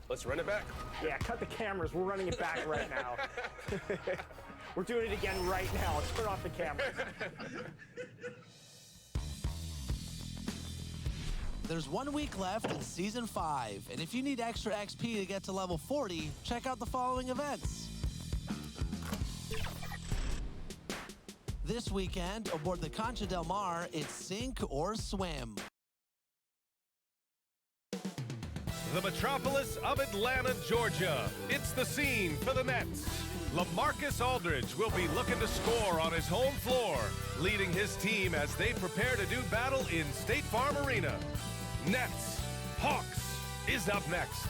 Let's run it back. Yeah, cut the cameras. We're running it back right now. We're doing it again right now. Let's turn off the cameras. There's 1 week left in Season 5, and if you need extra XP to get to level 40, check out the following events. This weekend, aboard the Concha Del Mar, it's sink or swim. The metropolis of Atlanta, Georgia. It's the scene for the Nets. LaMarcus Aldridge will be looking to score on his home floor, leading his team as they prepare to do battle in State Farm Arena. Nets Hawks is up next.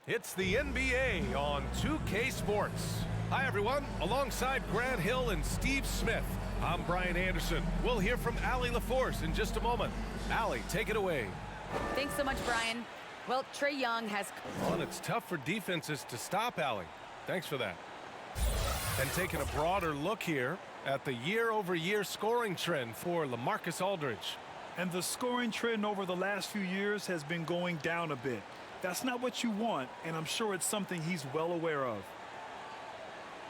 It's the NBA on 2K Sports. Hi, everyone. Alongside Grant Hill and Steve Smith, I'm Brian Anderson. We'll hear from Allie LaForce in just a moment. Allie, take it away. Thanks so much, Brian. Well, Trae Young has... Well, and it's tough for defenses to stop Allie. Thanks for that. And taking a broader look here at the year-over-year scoring trend for LaMarcus Aldridge. And the scoring trend over the last few years has been going down a bit. That's not what you want, and I'm sure it's something he's well aware of.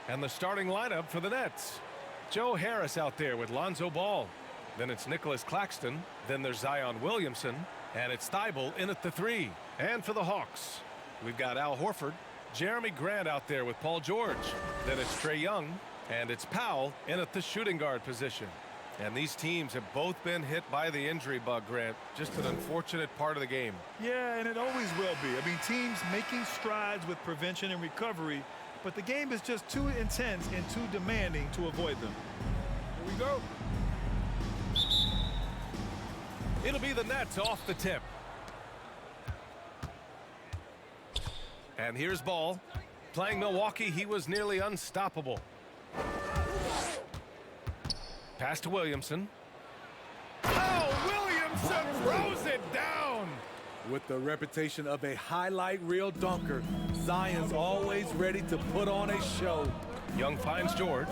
And the starting lineup for the Nets. Joe Harris out there with Lonzo Ball. Then it's Nicholas Claxton. Then there's Zion Williamson. And it's Thibault in at the 3. And for the Hawks, we've got Al Horford, Jeremy Grant out there with Paul George. Then it's Trae Young. And it's Powell in at the shooting guard position. And these teams have both been hit by the injury bug, Grant. Just an unfortunate part of the game. Yeah, and it always will be. I mean, teams making strides with prevention and recovery, but the game is just too intense and too demanding to avoid them. Here we go. It'll be the Nets off the tip. And here's Ball. Playing Milwaukee, he was nearly unstoppable. Pass to Williamson. Oh, Williamson throws it down! With the reputation of a highlight reel dunker, Zion's always ready to put on a show. Young finds George.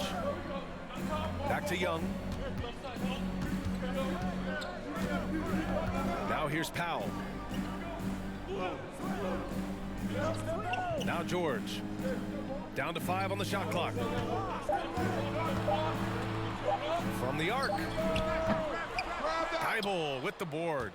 Back to Young. Now here's Powell. Now George. Down to 5 on the shot clock. From the arc. Thibault with the board.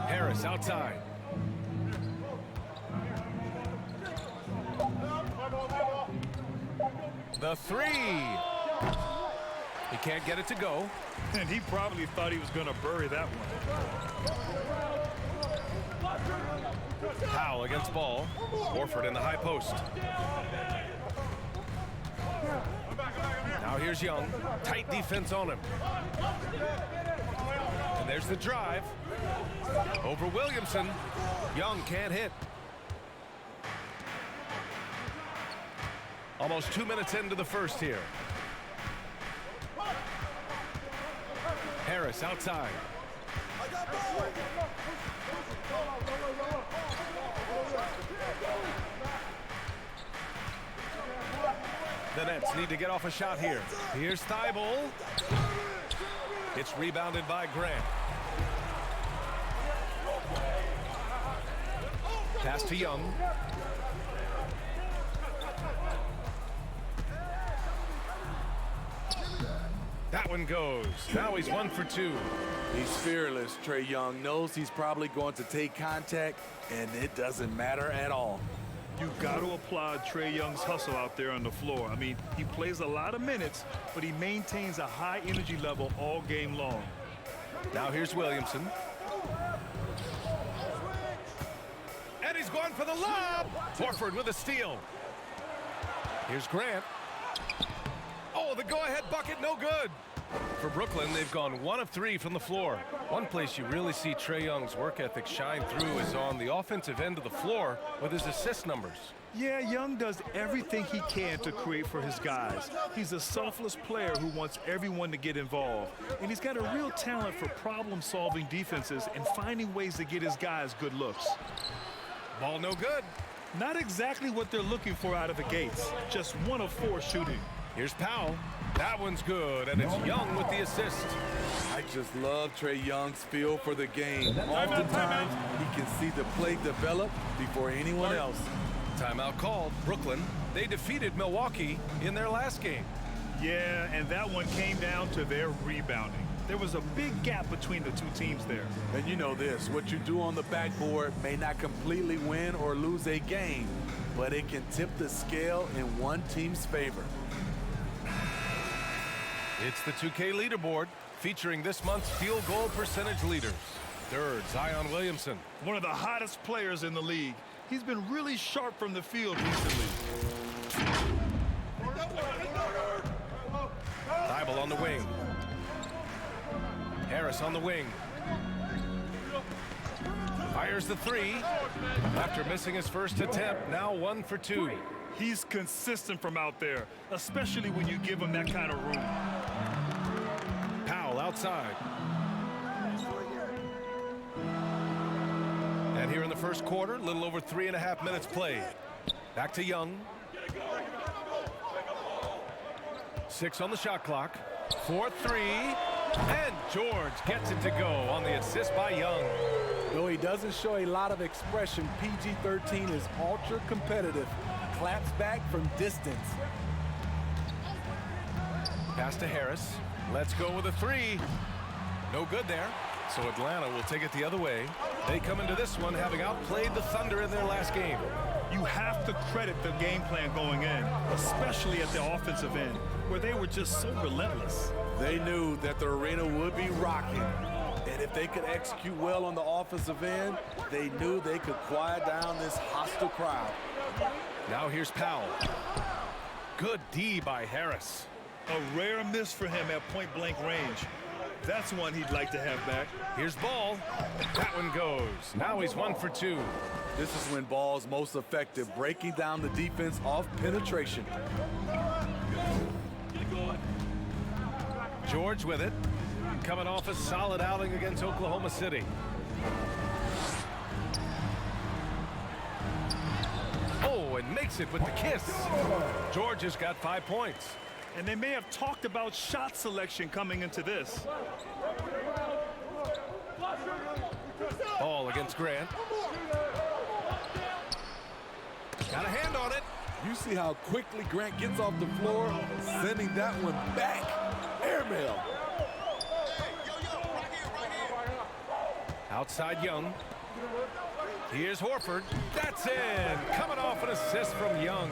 Harris outside. The 3. He can't get it to go. And he probably thought he was going to bury that one. Powell against Ball. Horford in the high post. Now here's Young. Tight defense on him. And there's the drive. Over Williamson. Young can't hit. Almost 2 minutes into the first here. Harris outside. The Nets need to get off a shot here. Here's Thibault. It's rebounded by Grant. Pass to Young. That one goes. Now he's 1 for 2. He's fearless. Trae Young knows he's probably going to take contact, and it doesn't matter at all. You've got to applaud Trae Young's hustle out there on the floor. I mean, he plays a lot of minutes, but he maintains a high energy level all game long. Now here's Williamson. And he's going for the lob. Horford with a steal. Here's Grant. Oh, the go-ahead bucket, no good. For Brooklyn, they've gone 1 of 3 from the floor. One place you really see Trae Young's work ethic shine through is on the offensive end of the floor with his assist numbers. Yeah, Young does everything he can to create for his guys. He's a selfless player who wants everyone to get involved. And he's got a real talent for problem-solving defenses and finding ways to get his guys good looks. Ball no good. Not exactly what they're looking for out of the gates. Just 1 of 4 shooting. Here's Powell. That one's good, and it's Young with the assist. I just love Trae Young's feel for the game. Oftentimes, he can see the play develop before anyone else. Timeout called. Brooklyn, they defeated Milwaukee in their last game. Yeah, and that one came down to their rebounding. There was a big gap between the two teams there. And you know this, what you do on the backboard may not completely win or lose a game, but it can tip the scale in one team's favor. It's the 2K leaderboard featuring this month's field goal percentage leaders. Third, Zion Williamson. One of the hottest players in the league. He's been really sharp from the field recently. Thibault on the wing. Harris on the wing. Fires the 3. After missing his first attempt, now 1 for 2. He's consistent from out there, especially when you give him that kind of room. Powell outside. And here in the first quarter, a little over 3.5 minutes played. Back to Young. 6 on the shot clock. 4-3. And George gets it to go on the assist by Young. Though he doesn't show a lot of expression, PG-13 is ultra competitive. Claps back from distance. Pass to Harris. Let's go with a 3. No good there. So Atlanta will take it the other way. They come into this one having outplayed the Thunder in their last game. You have to credit the game plan going in, especially at the offensive end, where they were just so relentless. They knew that the arena would be rocking. And if they could execute well on the offensive end, they knew they could quiet down this hostile crowd. Now here's Powell. Good D by Harris. A rare miss for him at point-blank range. That's one he'd like to have back. Here's Ball. That one goes. Now he's 1 for 2. This is when Ball's most effective, breaking down the defense off penetration. George with it. Coming off a solid outing against Oklahoma City. Oh, and makes it with the kiss. George has got 5 points. And they may have talked about shot selection coming into this. Ball against Grant. Got a hand on it. You see how quickly Grant gets off the floor, sending that one back. Airmail. Outside Young. Here's Horford. That's in. Coming off an assist from Young.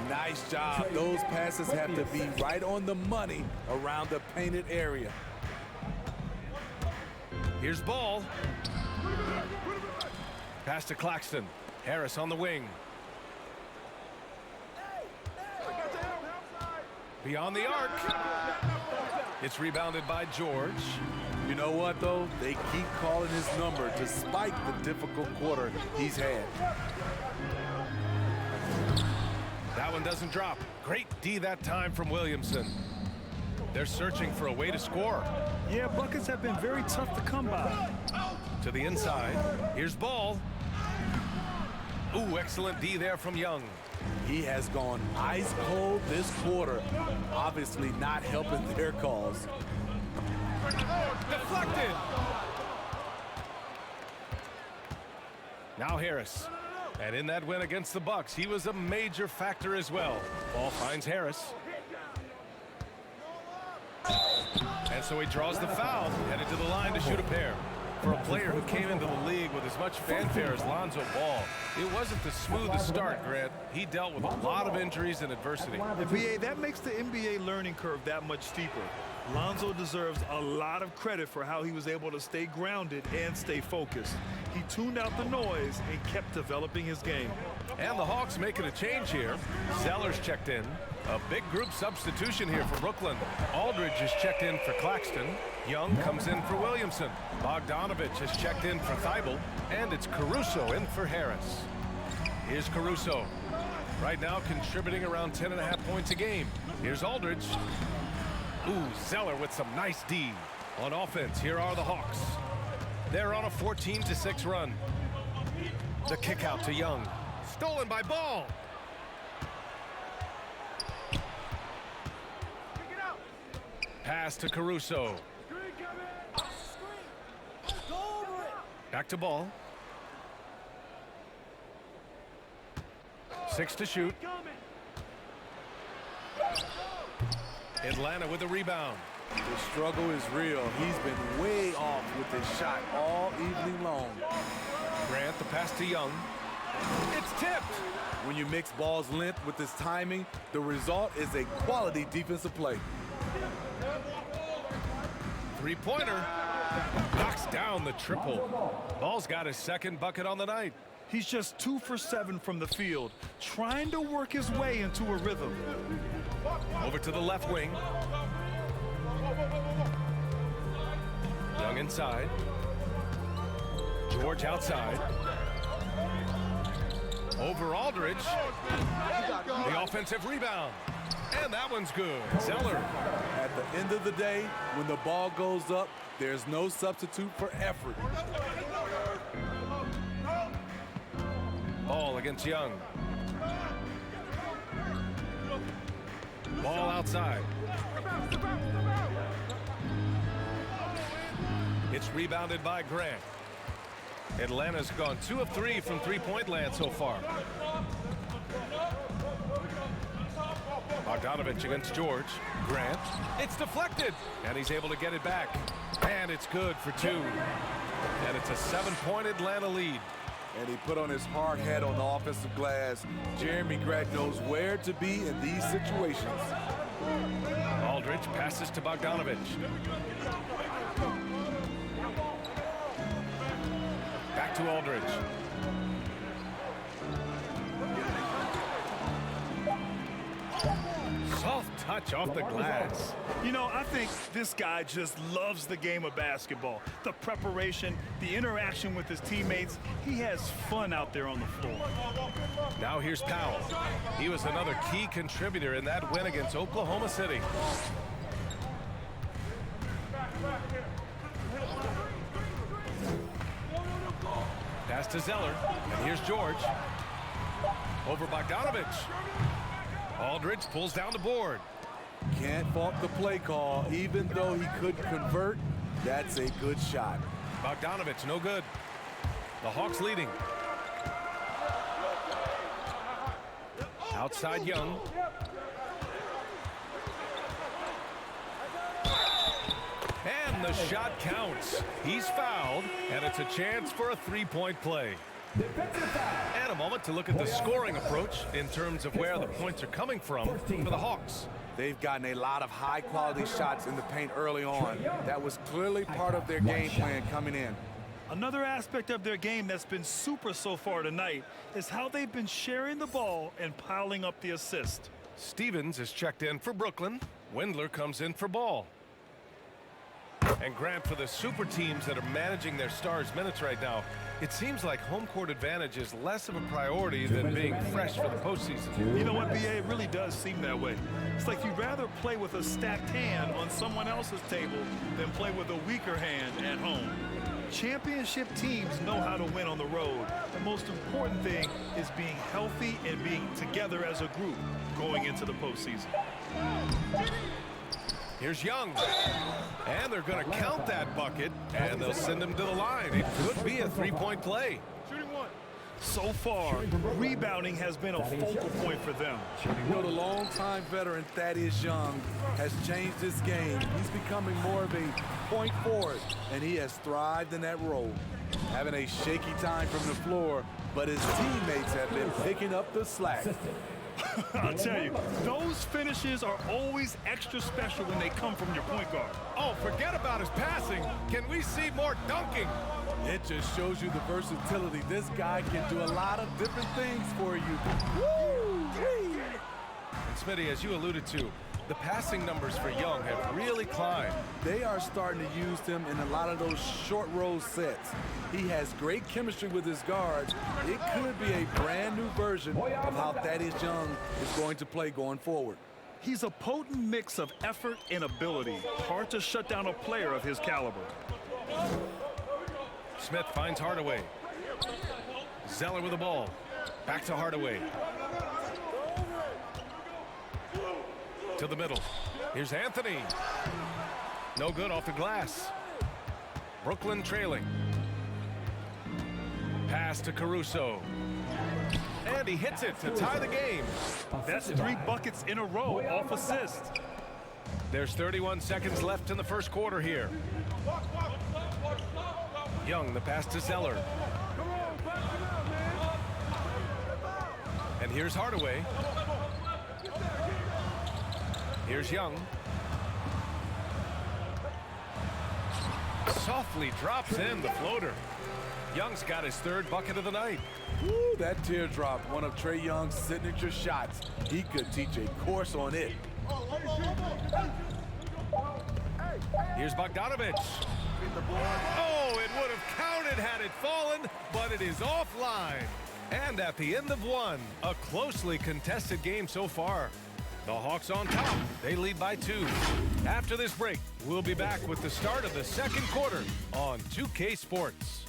Nice job. Those passes have to be right on the money around the painted area. Here's Ball. Pass to Claxton. Harris on the wing. Beyond the arc. It's rebounded by George. You know what, though? They keep calling his number despite the difficult quarter he's had. That one doesn't drop. Great D that time from Williamson. They're searching for a way to score. Yeah, buckets have been very tough to come by. To the inside. Here's Ball. Ooh, excellent D there from Young. He has gone ice cold this quarter, obviously not helping their cause. Deflected. Now Harris. And in that win against the Bucks, he was a major factor as well. Ball finds Harris. And so he draws the foul, headed to the line to shoot a pair. For a player who came into the league with as much fanfare as Lonzo Ball, it wasn't the smoothest start, Grant. He dealt with a lot of injuries and adversity. The VA, that makes the NBA learning curve that much steeper. Lonzo deserves a lot of credit for how he was able to stay grounded and stay focused. He tuned out the noise and kept developing his game. And the Hawks making a change here. Zeller's checked in. A big group substitution here for Brooklyn. Aldridge is checked in for Claxton. Young comes in for Williamson. Bogdanovich has checked in for Thibault. And it's Caruso in for Harris. Here's Caruso. Right now contributing around 10.5 points a game. Here's Aldridge. Ooh, Zeller with some nice D. On offense, here are the Hawks. They're on a 14-6 run. The kick out to Young. Stolen by Ball. Pass to Caruso. Back to Ball. 6 to shoot. Atlanta with a rebound. The struggle is real. He's been way off with his shot all evening long. Grant the pass to Young. It's tipped. When you mix Ball's length with his timing, the result is a quality defensive play. Three-pointer. Knocks down the triple. Ball's got his second bucket on the night. He's just 2 for 7 from the field, trying to work his way into a rhythm. Over to the left wing. Young inside. George outside. Over Aldridge. The offensive rebound. And that one's good. Zeller. At the end of the day, when the ball goes up, there's no substitute for effort. Ball against Young. Ball outside. It's rebounded by Grant. Atlanta's gone 2 of 3 from three-point land so far. Bogdanovich against George. Grant. It's deflected. And he's able to get it back. And it's good for 2. And it's a 7-point Atlanta lead. And he put on his hard hat on the offensive glass. Jeremy Grant knows where to be in these situations. Aldridge passes to Bogdanovich. Back to Aldridge. Soft touch off the glass. You know, I think this guy just loves the game of basketball. The preparation, the interaction with his teammates. He has fun out there on the floor. Now here's Powell. He was another key contributor in that win against Oklahoma City. Pass to Zeller, and here's George. Over Bogdanovich. Aldridge pulls down the board. Can't fault the play call. Even though he couldn't convert, that's a good shot. Bogdanovich, no good. The Hawks leading. Outside Young. And the shot counts. He's fouled, and it's a chance for a three-point play. And a moment to look at the scoring approach in terms of where the points are coming from for the Hawks. They've gotten a lot of high-quality shots in the paint early on. That was clearly part of their game plan coming in. Another aspect of their game that's been super so far tonight is how they've been sharing the ball and piling up the assist. Stevens is checked in for Brooklyn. Windler comes in for Ball. And Grant, for the super teams that are managing their stars' minutes right now, it seems like home court advantage is less of a priority than being fresh for the postseason. You know what, B.A.? It really does seem that way. It's like you'd rather play with a stacked hand on someone else's table than play with a weaker hand at home. Championship teams know how to win on the road. The most important thing is being healthy and being together as a group going into the postseason. Here's Young. And they're going to count that bucket, and they'll send him to the line. It could be a three-point play. So far, rebounding has been a focal point for them. You know, the longtime veteran Thaddeus Young has changed this game. He's becoming more of a point forward, and he has thrived in that role. Having a shaky time from the floor, but his teammates have been picking up the slack. I'll tell you, those finishes are always extra special when they come from your point guard. Oh, forget about his passing. Can we see more dunking? It just shows you the versatility. This guy can do a lot of different things for you. Woo! And Smitty, as you alluded to, the passing numbers for Young have really climbed. They are starting to use him in a lot of those short roll sets. He has great chemistry with his guards. It could be a brand new version of how Thaddeus Young is going to play going forward. He's a potent mix of effort and ability. Hard to shut down a player of his caliber. Smith finds Hardaway. Zeller with the ball. Back to Hardaway. To the middle. Here's Anthony. No good off the glass. Brooklyn trailing. Pass to Caruso. And he hits it to tie the game. That's 3 buckets in a row off assist. There's 31 seconds left in the first quarter here. Young, the pass to Zeller. And here's Hardaway. Here's Young. Softly drops in the floater. Young's got his 3rd bucket of the night. Woo, that teardrop, one of Trae Young's signature shots. He could teach a course on it. Here's Bogdanović. Oh, it would have counted had it fallen, but it is offline. And at the end of one, a closely contested game so far. The Hawks on top. They lead by 2. After this break, we'll be back with the start of the second quarter on 2K Sports.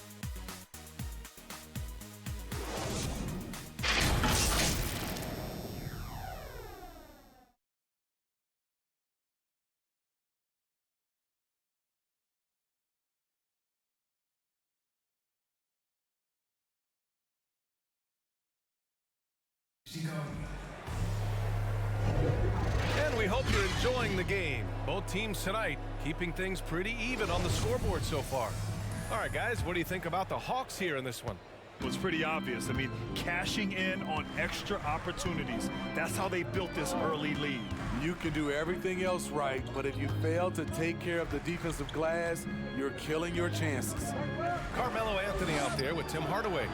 And we hope you're enjoying the game. Both teams tonight keeping things pretty even on the scoreboard so far. All right, guys, what do you think about the Hawks here in this one? It was pretty obvious. I mean, cashing in on extra opportunities. That's how they built this early lead. You can do everything else right, but if you fail to take care of the defensive glass, you're killing your chances. Carmelo Anthony out there with Tim Hardaway.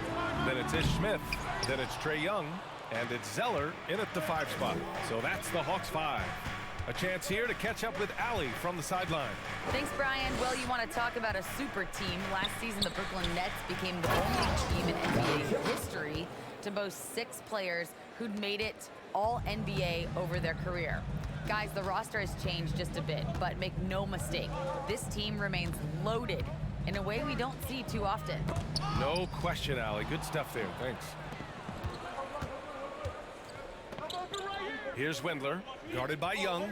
Then it's Ish Smith. Then it's Trae Young. And it's Zeller in at the 5 spot. So that's the Hawks 5. A chance here to catch up with Allie from the sideline. Thanks, Brian. Well, you want to talk about a super team. Last season, the Brooklyn Nets became the only team in NBA history to boast 6 players who'd made it all NBA over their career. Guys, the roster has changed just a bit, but make no mistake, this team remains loaded in a way we don't see too often. No question, Allie. Good stuff there. Thanks. Here's Wendler, guarded by Young.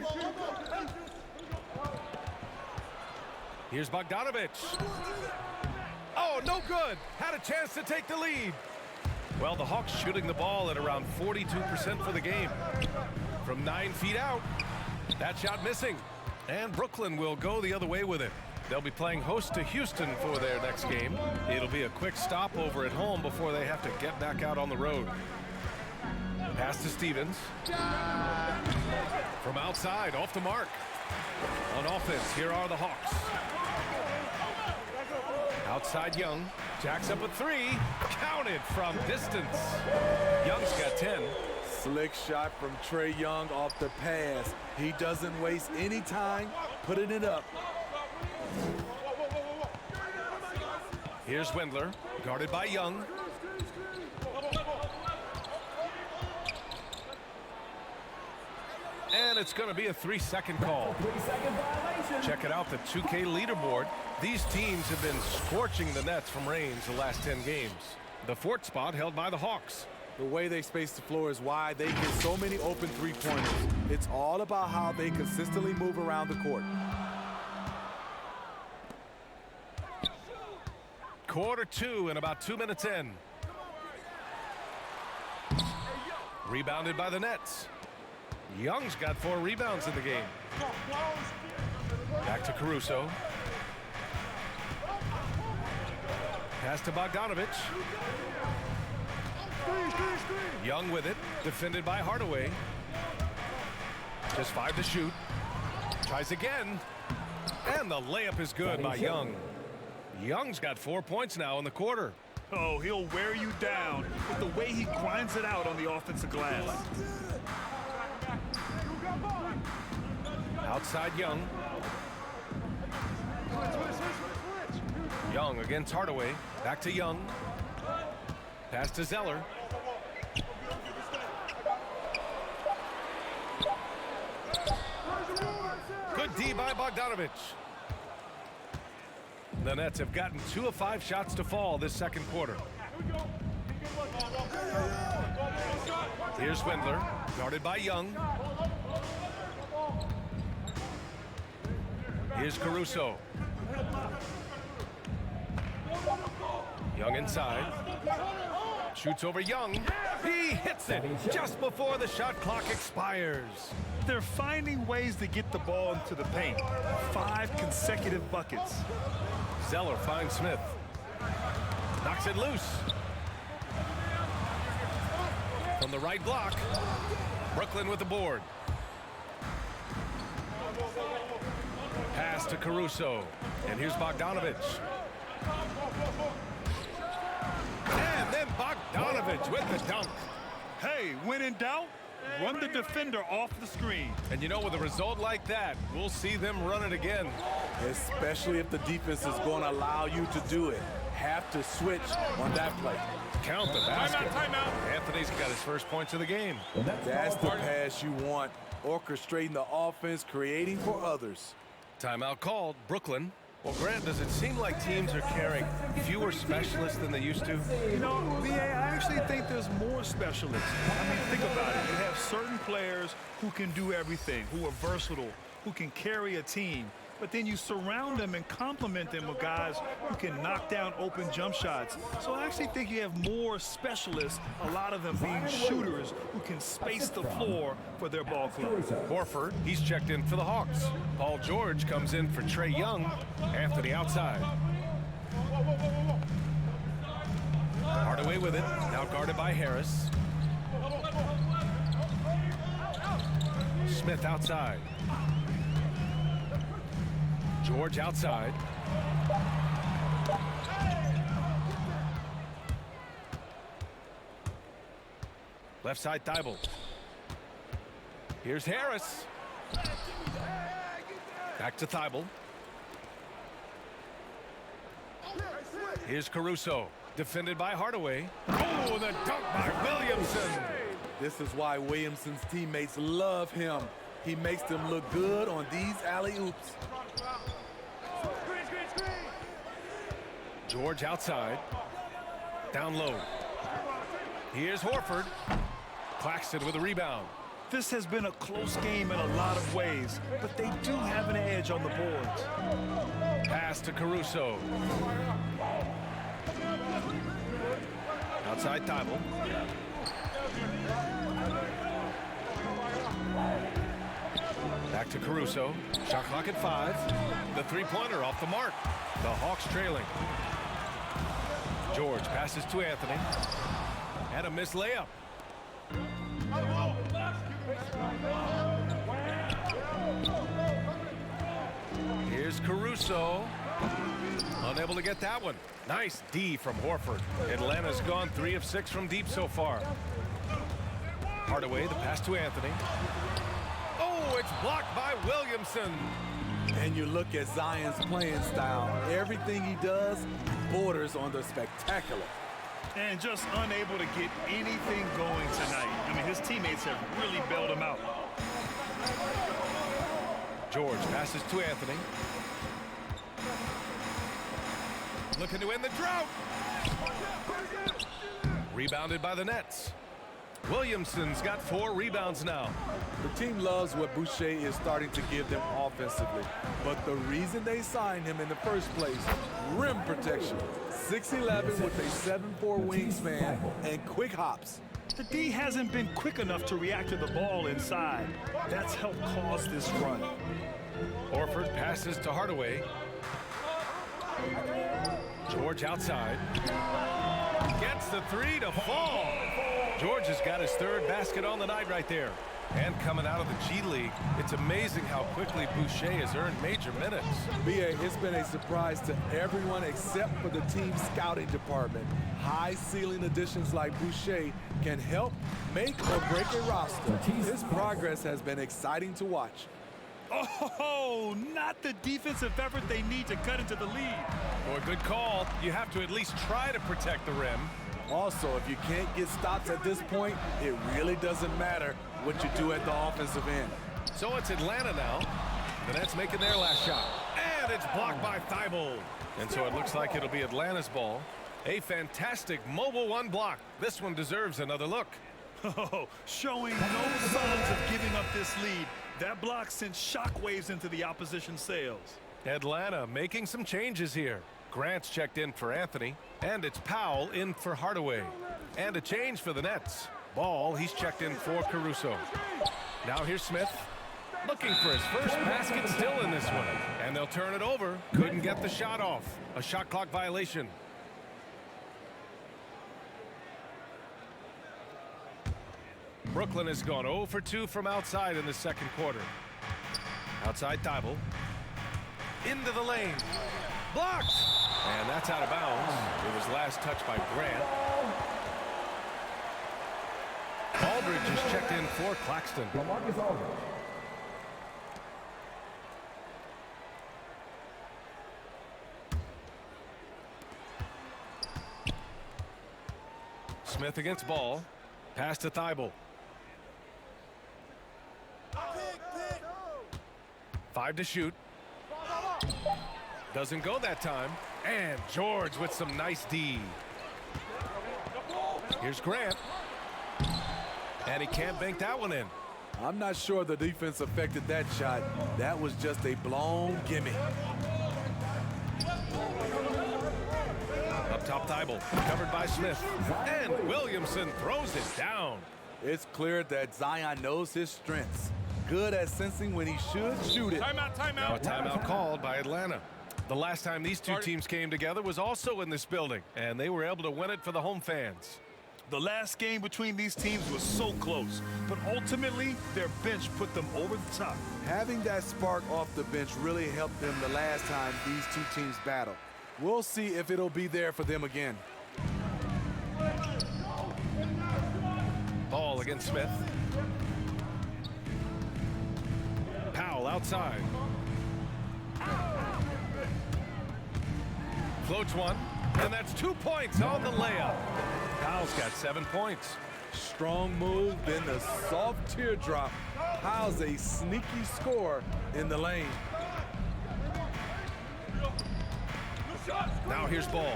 Here's Bogdanović. Oh, no good. Had a chance to take the lead. Well, the Hawks shooting the ball at around 42% for the game. From 9 feet out. That shot missing. And Brooklyn will go the other way with it. They'll be playing host to Houston for their next game. It'll be a quick stopover at home before they have to get back out on the road. Pass to Stevens. From outside, off the mark. On offense, here are the Hawks. Outside Young. Jacks up a 3. Counted from distance. Young's got 10. Slick shot from Trae Young off the pass. He doesn't waste any time putting it up. Here's Wendler, guarded by Young. And it's going to be a 3-second call. Check it out, the 2K leaderboard. These teams have been scorching the Nets from range the last 10 games. The 4th spot held by the Hawks. The way they space the floor is why they get so many open 3-pointers. It's all about how they consistently move around the court. Quarter 2 and about 2 minutes in. Rebounded by the Nets. Young's got 4 rebounds in the game. Back to Caruso. Pass to Bogdanović. Young with it, defended by Hardaway. Just 5 to shoot. Tries again. And the layup is good by Young. Young's got 4 points now in the quarter. Oh, he'll wear you down with the way he grinds it out on the offensive glass. Outside Young. Young against Hardaway. Back to Young. Pass to Zeller. Good D by Bogdanovic. The Nets have gotten 2 of 5 shots to fall this second quarter. Here's Wendler, guarded by Young. Here's Caruso. Young inside. Shoots over Young. He hits it just before the shot clock expires. They're finding ways to get the ball into the paint. 5 consecutive buckets. Zeller finds Smith. Knocks it loose. From the right block, Brooklyn with the board. Pass to Caruso. And here's Bogdanovic. And then Bogdanovic with the dunk. Hey, when in doubt, run the defender off the screen. And you know, with a result like that, we'll see them run it again. Especially if the defense is going to allow you to do it. Have to switch on that play. Count the basket. Anthony's got his first points of the game. That's the pass you want. Orchestrating the offense, creating for others. Timeout called. Brooklyn. Well, Grant, does it seem like teams are carrying fewer specialists than they used to? You know, VA, I actually think there's more specialists. I mean, think about it. You have certain players who can do everything, who are versatile, who can carry a team. But then you surround them and complement them with guys who can knock down open jump shots. So I actually think you have more specialists, a lot of them being shooters who can space the floor for their ball club. Horford, he's checked in for the Hawks. Paul George comes in for Trae Young. Anthony outside. Hardaway with it, now guarded by Harris. Smith outside. George outside. Left side Thibault. Here's Harris. Back to Thibault. Here's Caruso. Defended by Hardaway. Oh, the dunk by Williamson. This is why Williamson's teammates love him. He makes them look good on these alley-oops. George outside. Down low. Here's Horford. Claxton with a rebound. This has been a close game in a lot of ways, but they do have an edge on the boards. Pass to Caruso. Outside Thibault. Back to Caruso. Shot clock at 5. The three-pointer off the mark. The Hawks trailing. George passes to Anthony. And a missed layup. Here's Caruso. Unable to get that one. Nice D from Horford. Atlanta's gone 3 of 6 from deep so far. Hardaway, the pass to Anthony. Oh, it's blocked by Williamson. And you look at Zion's playing style. Everything he does borders on the spectacular. And just unable to get anything going tonight. I mean, his teammates have really bailed him out. George passes to Anthony. Looking to end the drought. Rebounded by the Nets. Williamson's got 4 rebounds now. The team loves what Boucher is starting to give them offensively. But the reason they signed him in the first place, rim protection. 6'11" with a 7'4" wingspan and quick hops. The D hasn't been quick enough to react to the ball inside. That's helped cause this run. Horford passes to Hardaway. George outside. Gets the 3 to fall. George has got his third basket on the night right there. And coming out of the G League, it's amazing how quickly Boucher has earned major minutes. B.A., it's been a surprise to everyone except for the team scouting department. High ceiling additions like Boucher can help make or break a roster. His progress has been exciting to watch. Oh, not the defensive effort they need to cut into the lead. Boy, good call. You have to at least try to protect the rim. Also, if you can't get stops at this point, it really doesn't matter what you do at the offensive end. So it's Atlanta now. The Nets making their last shot. And it's blocked by Thibault. And so it looks like it'll be Atlanta's ball. A fantastic mobile one block. This one deserves another look. Oh, showing no signs of giving up this lead. That block sent shockwaves into the opposition sails. Atlanta making some changes here. Grant's checked in for Anthony, and it's Powell in for Hardaway. And a change for the Nets. Ball, he's checked in for Caruso. Now here's Smith, looking for his first basket still in this one. And they'll turn it over. Couldn't get the shot off. A shot clock violation. Brooklyn has gone 0 for 2 from outside in the second quarter. Outside Thibault. Into the lane. Blocked! And that's out of bounds. It was last touched by Grant. Aldridge is checked in for Claxton. Smith against Ball. Pass to Thibault. 5 to shoot. Doesn't go that time. And George with some nice D. Here's Grant. And he can't bank that one in. I'm not sure the defense affected that shot. That was just a blown gimme. Up top, Thibault. Covered by Smith. And Williamson throws it down. It's clear that Zion knows his strengths. Good at sensing when he should shoot it. Timeout, timeout. Now a timeout called by Atlanta. The last time these two teams came together was also in this building, and they were able to win it for the home fans. The last game between these teams was so close, but ultimately their bench put them over the top. Having that spark off the bench really helped them the last time these two teams battled. We'll see if it'll be there for them again. Ball against Smith. Powell outside. Floats one, and that's 2 points on the layup. Powell's got 7 points. Strong move, then the soft teardrop. Powell's a sneaky scorer in the lane. Now here's Ball.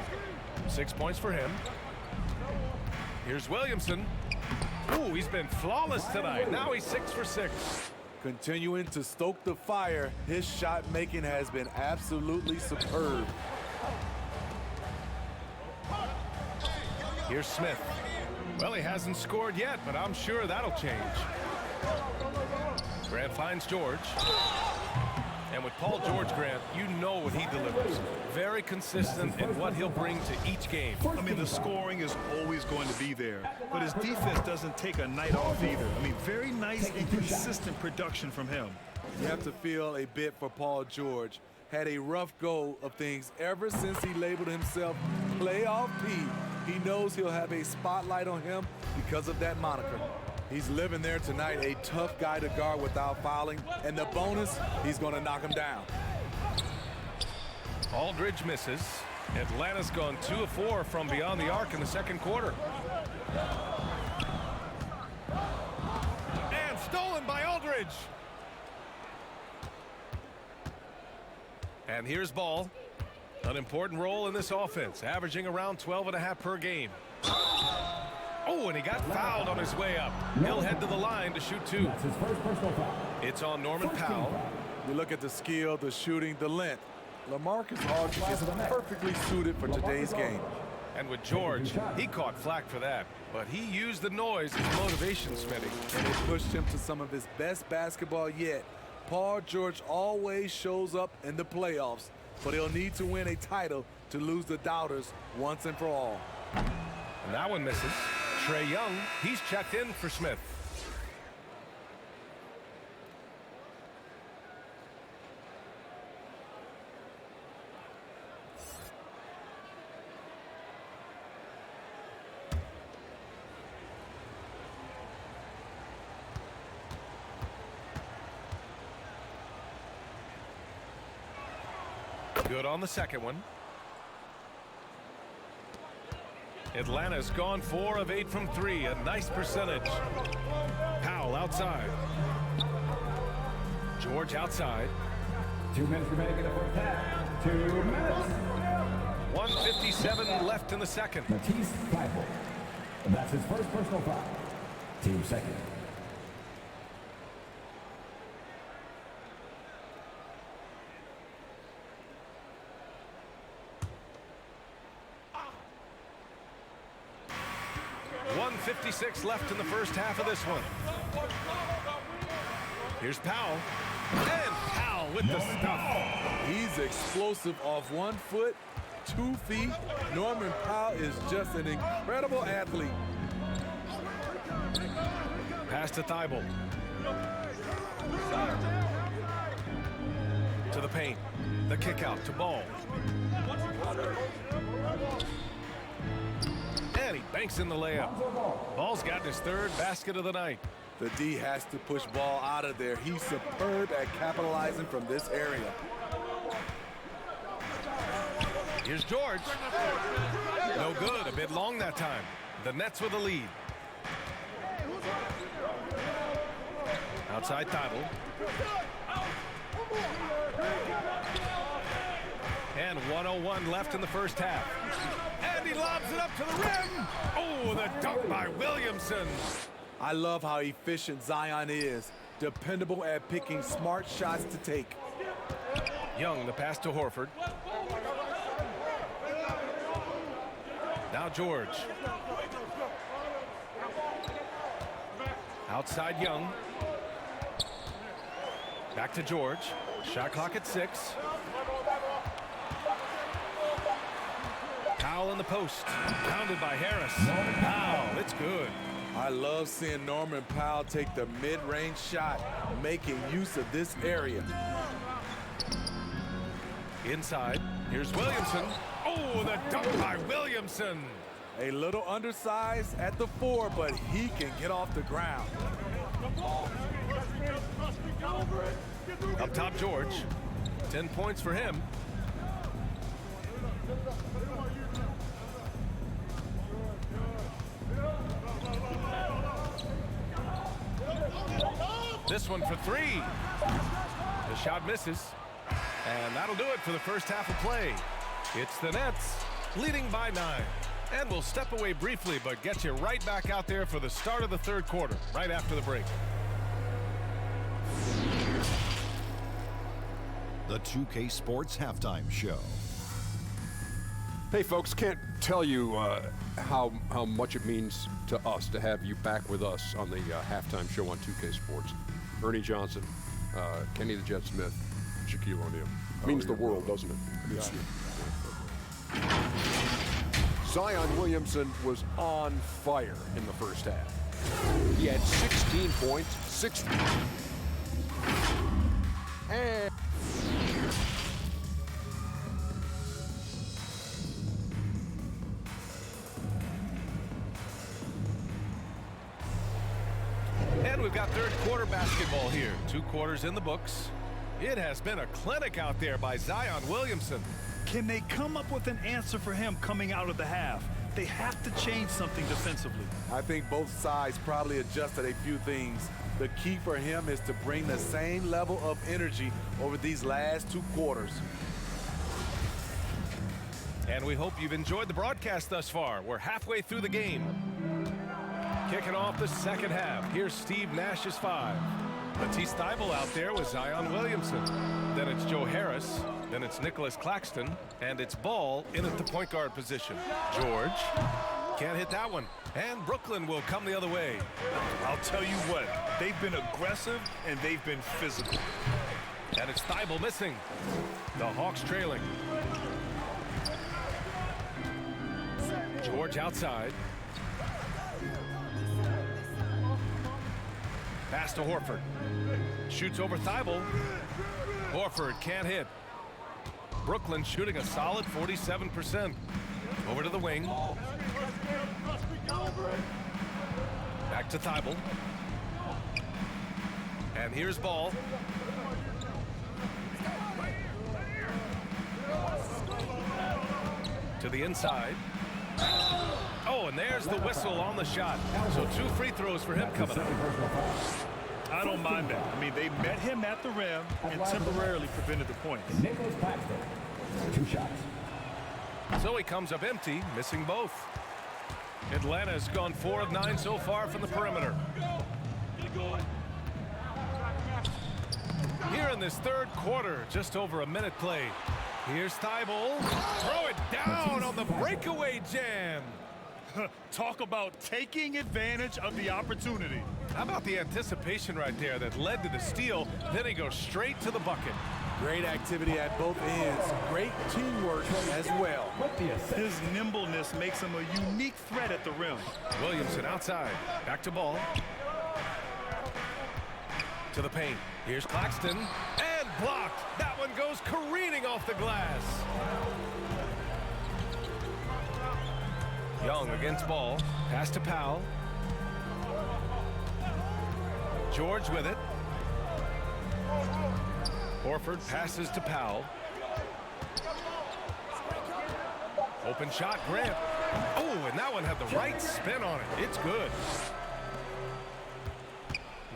6 points for him. Here's Williamson. Ooh, he's been flawless tonight. Now he's 6 for 6. Continuing to stoke the fire, his shot making has been absolutely superb. Here's Smith. Well, he hasn't scored yet, but I'm sure that'll change. Grant finds George. And with Paul George, Grant, you know what he delivers. Very consistent in what he'll bring to each game. I mean, the scoring is always going to be there, but his defense doesn't take a night off either. I mean, very nice and consistent production from him. You have to feel a bit for Paul George. Had a rough go of things ever since he labeled himself Playoff P. He knows he'll have a spotlight on him because of that moniker. He's living there tonight, a tough guy to guard without fouling, and the bonus, he's going to knock him down. Aldridge misses. Atlanta's gone 2 of 4 from beyond the arc in the second quarter. And stolen by Aldridge. And here's Ball. An important role in this offense, averaging around 12.5 per game. Oh, and he got fouled on his way up. He'll head to the line to shoot 2. It's on Norman Powell. You look at the skill, the shooting, the length. LaMarcus Aldridge is perfectly suited for today's game. And with George, he caught flack for that. But he used the noise as motivation, Smitty. And it pushed him to some of his best basketball yet. Paul George always shows up in the playoffs, but he'll need to win a title to lose the doubters once and for all. And that one misses. Trey Young, he's checked in for Smith. Good on the second one. Atlanta's gone 4 of 8 from 3, a nice percentage. Powell outside. George outside. 2 minutes remaining in the first half. 2 minutes. 1:57 left in the second. Matisse Thybulle. That's his first personal foul. Team second. .56 left in the first half of this one. Here's Powell. And Powell with the stuff. He's explosive off 1 foot, 2 feet. Norman Powell is just an incredible athlete. Pass to Thybulle. To the paint. The kick out to Ball. And he banks in the layup. Ball's gotten his 3rd basket of the night. The D has to push Ball out of there. He's superb at capitalizing from this area. Here's George. No good. A bit long that time. The Nets with a lead. Outside Thybulle. And 1:01 left in the first half. And he lobs it up to the rim. Oh, the dunk by Williamson. I love how efficient Zion is. Dependable at picking smart shots to take. Young, the pass to Horford. Now George. Outside Young. Back to George. Shot clock at 6. Powell in the post. Pounded by Harris. Powell, it's good. I love seeing Norman Powell take the mid-range shot, making use of this area. Inside, here's Williamson. Oh, the dunk by Williamson. A little undersized at the 4, but he can get off the ground. Up top, George. 10 points for him. This one for 3. The shot misses. And that'll do it for the first half of play. It's the Nets leading by 9. And we'll step away briefly, but get you right back out there for the start of the 3rd quarter, right after the break. The 2K Sports Halftime Show. Hey folks, can't tell you how much it means to us to have you back with us on the halftime show on 2K Sports. Ernie Johnson, Kenny the Jet Smith, Shaquille O'Neal. Means the world, doesn't it? Yeah. Zion Williamson was on fire in the first half. He had 16 points, 6. And we've got 3rd quarter basketball here. 2 quarters in the books. It has been a clinic out there by Zion Williamson. Can they come up with an answer for him coming out of the half? They have to change something defensively. I think both sides probably adjusted a few things. The key for him is to bring the same level of energy over these last 2 quarters. And we hope you've enjoyed the broadcast thus far. We're halfway through the game. Kicking off the second half. Here's Steve Nash's 5. Matisse Thybulle out there with Zion Williamson. Then it's Joe Harris. Then it's Nicholas Claxton. And it's Ball in at the point guard position. George can't hit that one. And Brooklyn will come the other way. I'll tell you what, they've been aggressive and they've been physical. And it's Thybulle missing. The Hawks trailing. George outside. Pass to Horford. Shoots over Thibault. Horford can't hit. Brooklyn shooting a solid 47%. Over to the wing. Back to Thibault. And here's Ball. To the inside. Oh, and there's the whistle on the shot. So 2 free throws for him coming up. I don't mind that. I mean, they met him at the rim and temporarily prevented the points. Nicholas Claxton, 2 shots. So he comes up empty, missing both. Atlanta's gone 4 of 9 so far from the perimeter. Here in this third quarter, just over a minute played. Here's Thibault. Throw it down on the breakaway jam. Talk about taking advantage of the opportunity. How about the anticipation right there that led to the steal? Then he goes straight to the bucket. Great activity at both ends. Great teamwork as well. His nimbleness makes him a unique threat at the rim. Williamson outside. Back to Ball. To the paint. Here's Claxton. And blocked. That one goes careening off the glass. Young against Ball. Pass to Powell. George with it. Horford passes to Powell. Open shot, Grant. Oh, and that one had the right spin on it. It's good.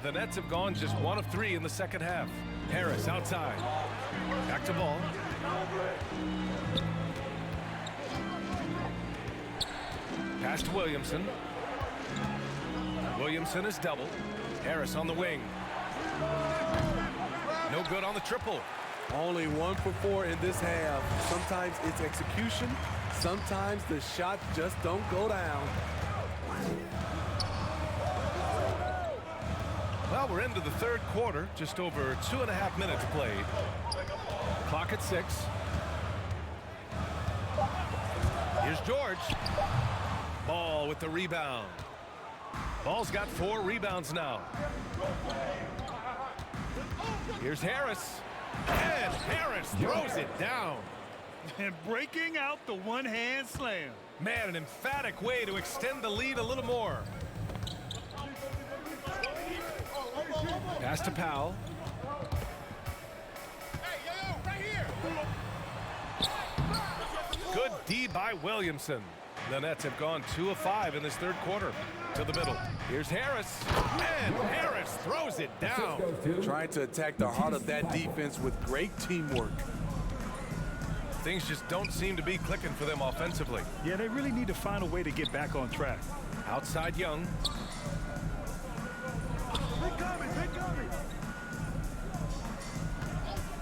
The Nets have gone just 1 of 3 in the second half. Harris outside. Back to Ball. Pass to Williamson. Williamson is double. Harris on the wing. No good on the triple. Only 1 for 4 in this half. Sometimes it's execution. Sometimes the shots just don't go down. Well, we're into the third quarter. Just over 2.5 minutes played. Clock at 6. Here's George. Ball with the rebound. Ball's got 4 rebounds now. Here's Harris. And Harris throws it down. And breaking out the one-hand slam. Man, an emphatic way to extend the lead a little more. Pass to Powell. Good D by Williamson. The Nets have gone 2 of 5 in this third quarter. To the middle. Here's Harris. And Harris throws it down. Trying to attack the heart of that defense with great teamwork. Things just don't seem to be clicking for them offensively. Yeah, they really need to find a way to get back on track. Outside Young.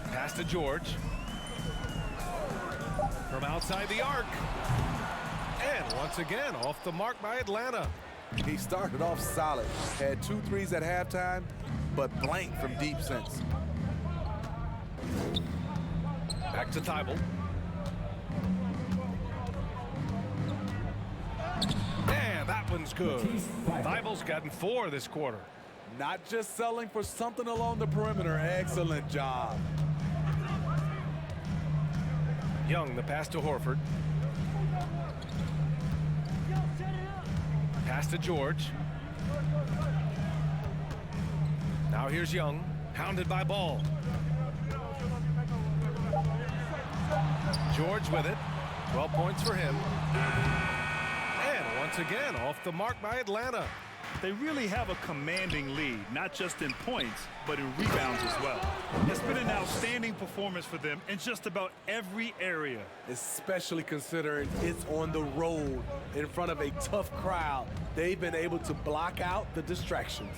Pass to George. From outside the arc. And once again, off the mark by Atlanta. He started off solid. Had 2 threes at halftime, but blank from deep since. Back to Thibault. And that one's good. Thibault's gotten 4 this quarter. Not just selling for something along the perimeter. Excellent job. Young, the pass to Horford. Pass to George. Now here's Young, hounded by Ball. George with it. 12 points for him. And once again, off the mark by Atlanta. They really have a commanding lead, not just in points, but in rebounds as well. It's been an outstanding performance for them in just about every area. Especially considering it's on the road in front of a tough crowd. They've been able to block out the distractions.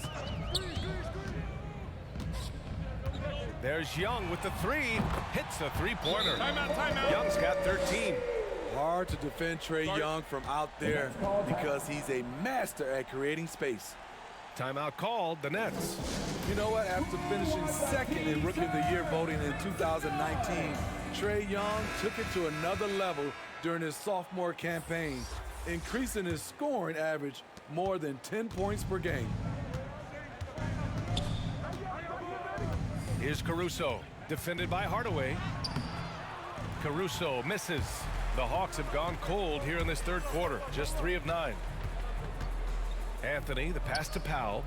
There's Young with the 3. Hits a 3-pointer. Timeout. Young's got 13. Hard to defend Trae Young from out there because he's a master at creating space. Timeout called, the Nets. You know what? After finishing second in Rookie of the Year voting in 2019, Trae Young took it to another level during his sophomore campaign, increasing his scoring average more than 10 points per game. Here's Caruso, defended by Hardaway. Caruso misses. The Hawks have gone cold here in this third quarter, just 3 of 9. Anthony, the pass to Powell.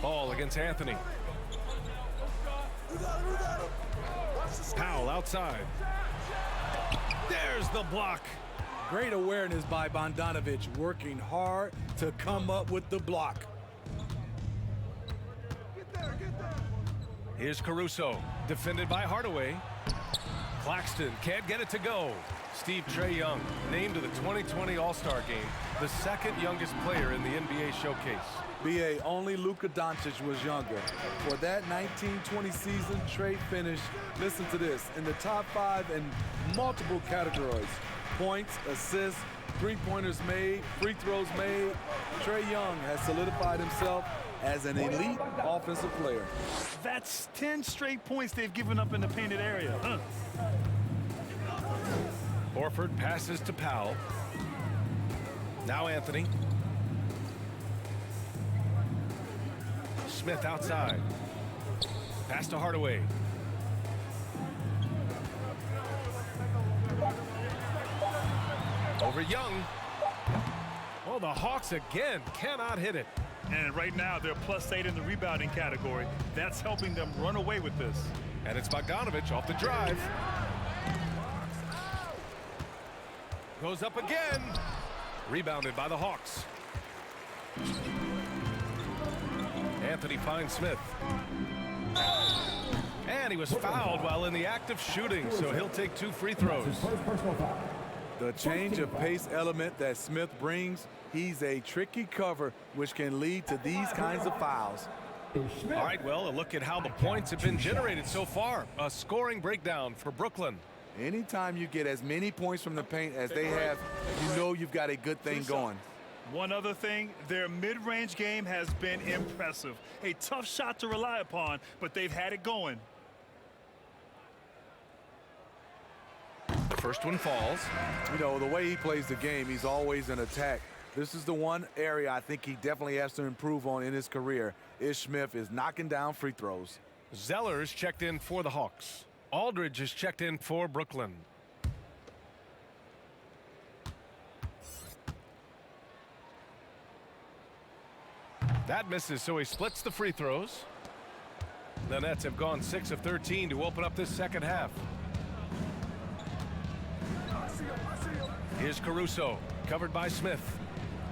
Ball against Anthony. Powell outside. There's the block. Great awareness by Bogdanovic, working hard to come up with the block. Here's Caruso, defended by Hardaway. Claxton can't get it to go. Steve Trae Young, named to the 2020 All-Star Game, the second youngest player in the NBA showcase. BA, only Luka Doncic was younger. For that 1920 season, Trae finished, listen to this, in the top 5 in multiple categories. Points, assists, three-pointers made, free throws made. Trae Young has solidified himself as an elite offensive player. That's 10 straight points they've given up in the painted area. Huh? Horford passes to Powell. Now Anthony. Smith outside. Pass to Hardaway. Over Young. Oh, the Hawks again cannot hit it. And right now they're +8 in the rebounding category. That's helping them run away with this. And it's Bogdanovic off the drive. Goes up again. Rebounded by the Hawks. Anthony finds Smith. And he was fouled while in the act of shooting, so he'll take 2 free throws. The change of pace element that Smith brings, he's a tricky cover, which can lead to these kinds of fouls. All right, well, a look at how the points have been generated so far. A scoring breakdown for Brooklyn. Anytime you get as many points from the paint as they have, you know you've got a good thing going. One other thing, their mid-range game has been impressive. A tough shot to rely upon, but they've had it going. The first one falls. You know, the way he plays the game, he's always in attack. This is the one area I think he definitely has to improve on in his career. Ish Smith is knocking down free throws. Zeller's checked in for the Hawks. Aldridge is checked in for Brooklyn. That misses, so he splits the free throws. The Nets have gone 6 of 13 to open up this second half. Here's Caruso, covered by Smith.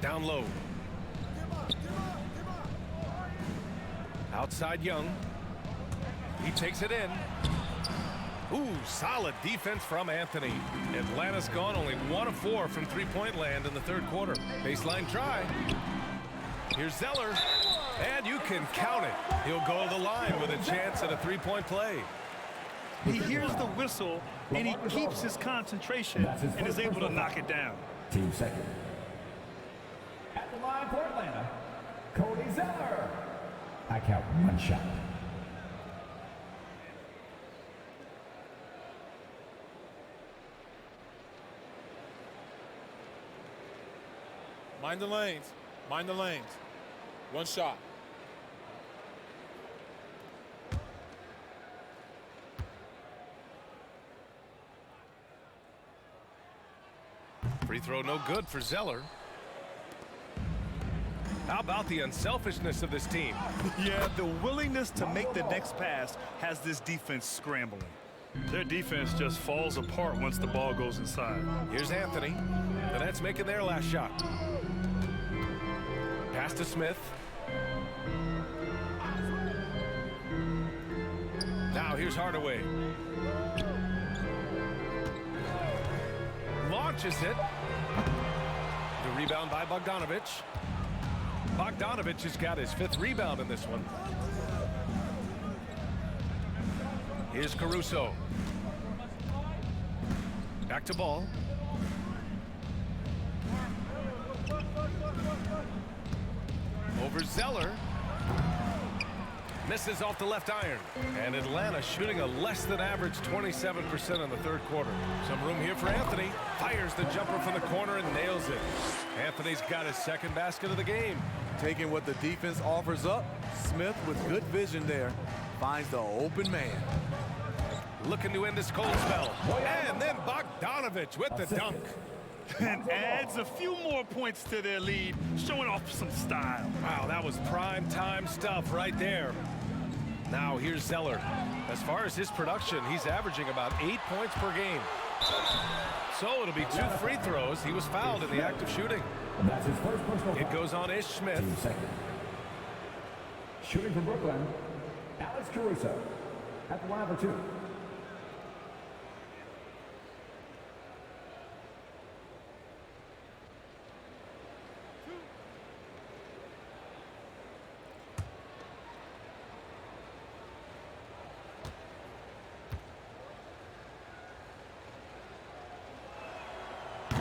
Down low. Outside Young. He takes it in. Ooh, solid defense from Anthony. Atlanta's gone only 1 of 4 from three-point land in the third quarter. Baseline try. Here's Zeller, and you can count it. He'll go to the line with a chance at a three-point play. He hears the whistle, and he keeps his concentration and is able to knock it down. Team second. At the line for Atlanta, Cody Zeller. I count 1 shot. Mind the lanes. Mind the lanes. 1 shot. Free throw no good for Zeller. How about the unselfishness of this team? Yeah, the willingness to make the next pass has this defense scrambling. Their defense just falls apart once the ball goes inside. Here's Anthony. The Nets making their last shot. Pass to Smith. Now here's Hardaway. Launches it. The rebound by Bogdanovic. Bogdanovic has got his 5th rebound in this one. Here's Caruso. Back to ball. Over Zeller. Misses off the left iron. And Atlanta shooting a less than average 27% in the third quarter. Some room here for Anthony. Fires the jumper from the corner and nails it. Anthony's got his second basket of the game. Taking what the defense offers up, Smith with good vision there finds the open man. Looking to end this cold spell. And then Bogdanovich with the dunk. And adds a few more points to their lead, showing off some style. Wow, that was prime time stuff right there. Now here's Zeller. As far as his production, he's averaging about 8 points per game. So it'll be 2 free throws. He was fouled in the act of shooting. That's his first personal It foul. goes on Ish Smith. 2 seconds. Shooting for Brooklyn, Alex Caruso at the line for 2.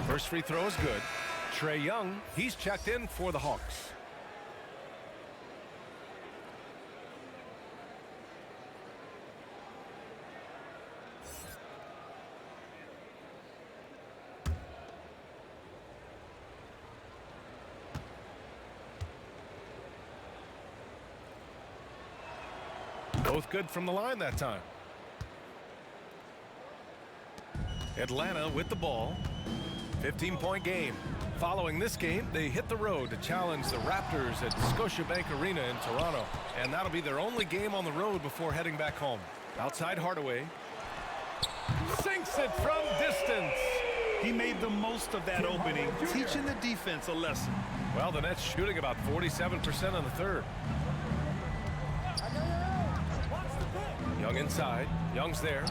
First free throw is good. Trae Young, he's checked in for the Hawks. Both good from the line that time. Atlanta with the ball. 15-point game. Following this game, they hit the road to challenge the Raptors at Scotiabank Arena in Toronto. And that'll be their only game on the road before heading back home. Outside Hardaway. Sinks it from distance. He made the most of that opening, teaching the defense a lesson. Well, the Nets shooting about 47% in the third. Young inside. Young's there.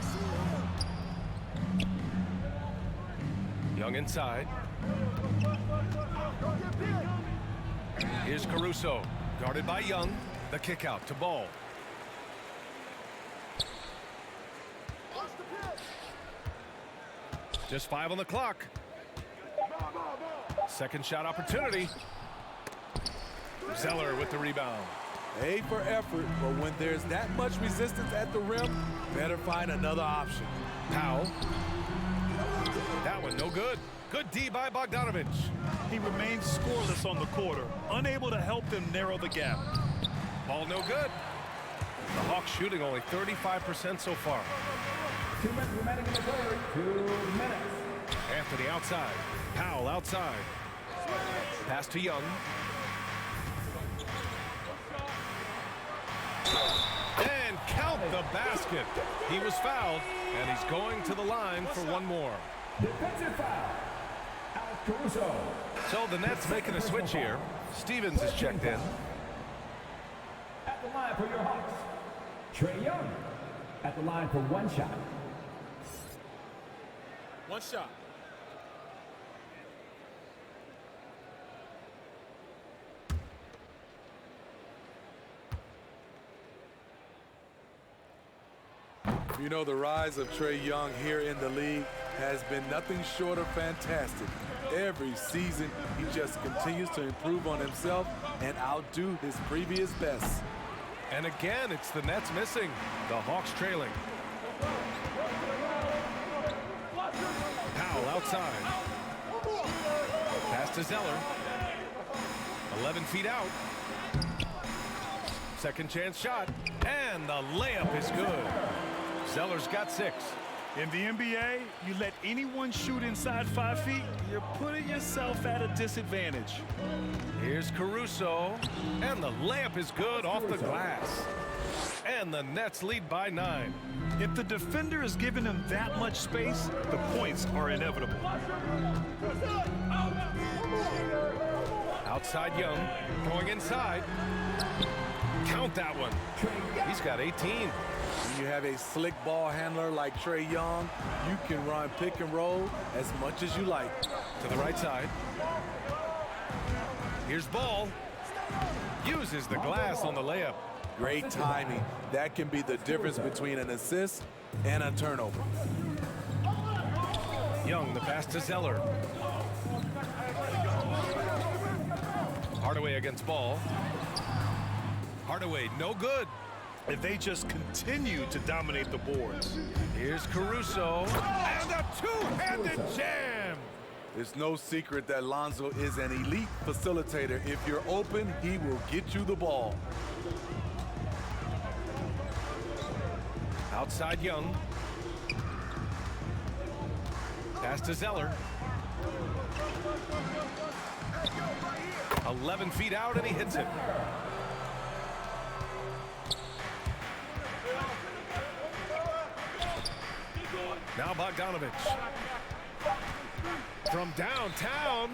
Young inside. Here's Caruso. Guarded by Young. The kick out to Ball. Just 5 on the clock. Second shot opportunity. Zeller with the rebound. A for effort, but when there's that much resistance at the rim, better find another option. Powell. That one no good. Good D by Bogdanovich. He remains scoreless on the quarter, unable to help them narrow the gap. Ball no good. The Hawks shooting only 35% so far. 2 minutes remaining in the third. 2 minutes. Anthony outside. Powell outside. Pass to Young. And count the basket. He was fouled, and he's going to the line for one more. Defensive foul. Alex Caruso. So the Nets making a switch here. Stevens is checked in. At the line for your Hawks, Trae Young. At the line for 1 shot. 1 shot. You know, the rise of Trae Young here in the league has been nothing short of fantastic. Every season, he just continues to improve on himself and outdo his previous best. And again, it's the Nets missing. The Hawks trailing. Powell outside. Pass to Zeller. 11 feet out. Second chance shot. And the layup is good. Zeller's got 6. In the NBA, you let anyone shoot inside 5 feet, you're putting yourself at a disadvantage. Here's Caruso. And the layup is good off the glass. And the Nets lead by 9. If the defender is giving him that much space, the points are inevitable. Outside Young. Going inside. Count that one. He's got 18. When you have a slick ball handler like Trae Young, you can run pick and roll as much as you like. To the right side. Here's Ball. Uses the glass on the layup. Great timing. That can be the difference between an assist and a turnover. Young, the pass to Zeller. Hardaway against Ball. Hardaway, no good. if they just continue to dominate the boards. Here's Caruso, and a two-handed jam. It's no secret that Lonzo is an elite facilitator. If you're open, he will get you the ball. Outside Young. Pass to Zeller. 11 feet out, and he hits it. Now Bogdanovich. From downtown.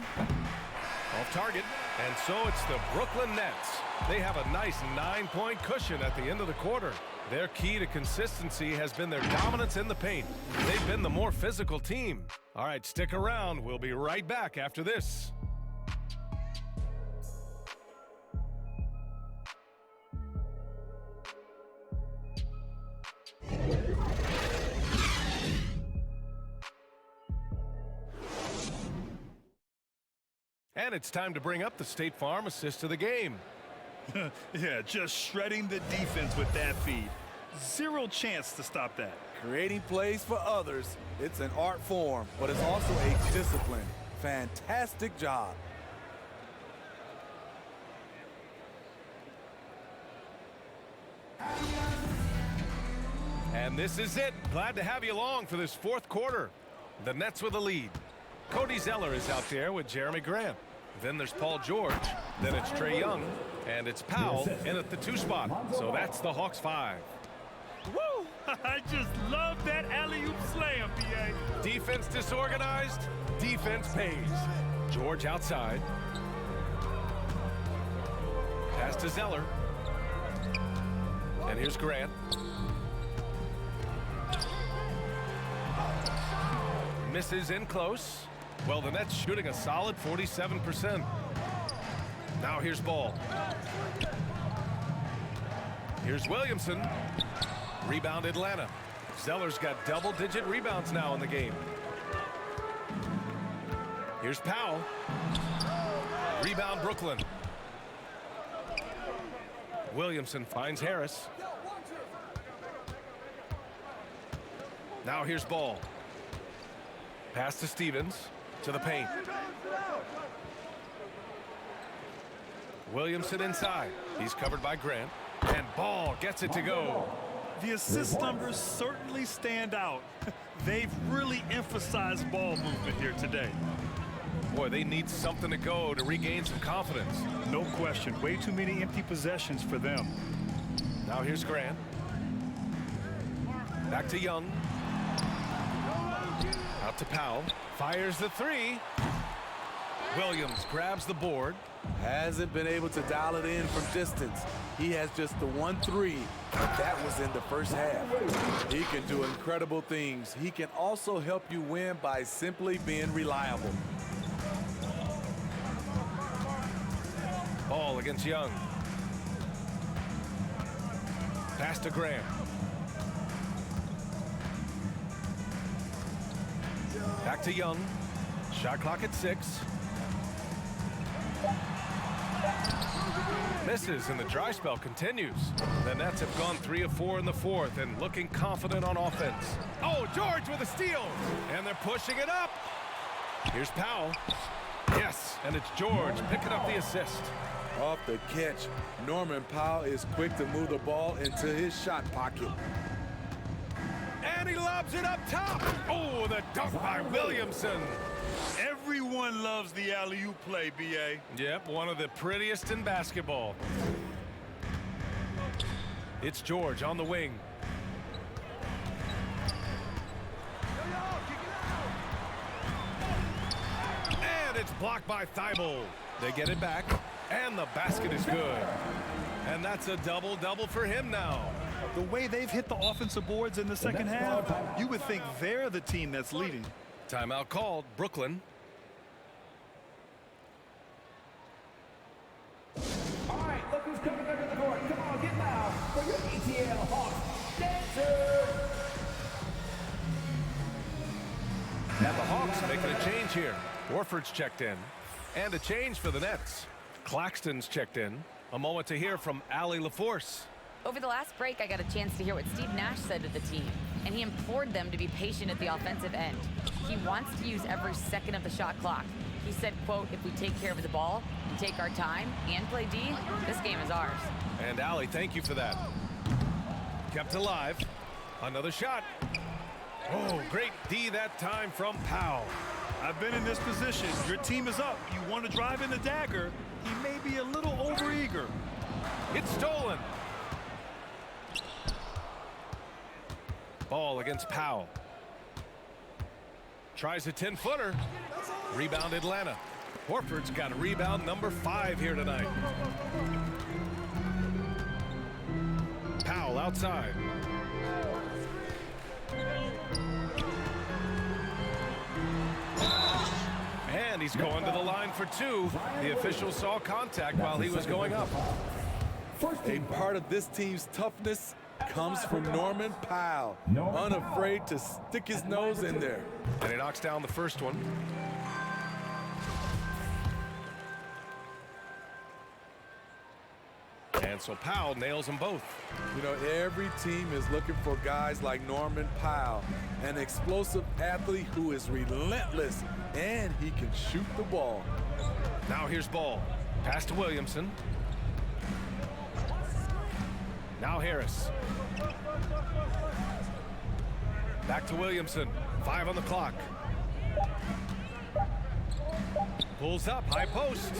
Off target. And so it's the Brooklyn Nets. They have a nice 9-point cushion at the end of the quarter. Their key to consistency has been their dominance in the paint. They've been the more physical team. All right, stick around. We'll be right back after this. And it's time to bring up the State Farm assist of the game. Yeah, just shredding the defense with that feed. Zero chance to stop that. Creating plays for others, it's an art form, but it's also a discipline. Fantastic job. And this is it. Glad to have you along for this fourth quarter. The Nets with a lead. Cody Zeller is out there with Jeremy Grant. Then there's Paul George. Then it's Trae Young. And it's Powell in at the 2 spot. So that's the Hawks 5. Woo! I just love that alley-oop slam, B.A. Defense disorganized. Defense pays. George outside. Pass to Zeller. And here's Grant. Misses in close. Well, the Nets shooting a solid 47%. Now here's Ball. Here's Williamson. Rebound Atlanta. Zeller's got double-digit rebounds now in the game. Here's Powell. Rebound Brooklyn. Williamson finds Harris. Now here's Ball. Pass to Stevens. To the paint. Williamson inside. He's covered by Grant. And Ball gets it to go. The assist numbers certainly stand out. They've really emphasized ball movement here today. Boy, they need something to go to regain some confidence. No question. Way too many empty possessions for them. Now here's Grant. Back to Young. Out to Powell. Fires the 3. Williams grabs the board. Hasn't been able to dial it in from distance. He has just the 1-3, but that was in the first half. He can do incredible things. He can also help you win by simply being reliable. Ball against Young. Pass to Grant. Back to Young. Shot clock at 6. Misses, and the dry spell continues. The Nets have gone 3 of 4 in the fourth and looking confident on offense. Oh, George with a steal. And they're pushing it up. Here's Powell. Yes, and it's George picking up the assist. Off the catch, Norman Powell is quick to move the ball into his shot pocket. And he lobs it up top. Oh, the dunk by Williamson. Everyone loves the alley-oop play, B.A. Yep, one of the prettiest in basketball. It's George on the wing. And it's blocked by Thibault. They get it back, and the basket is good. And that's a double-double for him now. The way they've hit the offensive boards in the second half, you would think they're the team that's leading. Timeout called, Brooklyn. All right, look who's coming under the court. Come on, get loud for your ETL Hawks dancer. And the Hawks making a change here. Warford's checked in. And a change for the Nets. Claxton's checked in. A moment to hear from Allie LaForce. Over the last break, I got a chance to hear what Steve Nash said to the team, and he implored them to be patient at the offensive end. He wants to use every second of the shot clock. He said, quote, if we take care of the ball and take our time and play D, this game is ours. And Allie, thank you for that. Kept alive. Another shot. Oh, great D that time from Powell. I've been in this position. Your team is up. You want to drive in the dagger. He may be a little overeager. It's stolen. Ball against Powell. Tries a 10-footer. Rebound Atlanta. Horford's got a rebound number 5 here tonight. Powell outside. And he's going to the line for 2. The official saw contact while he was going up. A part of this team's toughness comes from Norman Powell, unafraid to stick his nose in there. And he knocks down the first one. And so Powell nails them both. You know, every team is looking for guys like Norman Powell, an explosive athlete who is relentless, and he can shoot the ball. Now here's Ball. Pass to Williamson. Now Harris. Back to Williamson. 5 on the clock. Pulls up, high post.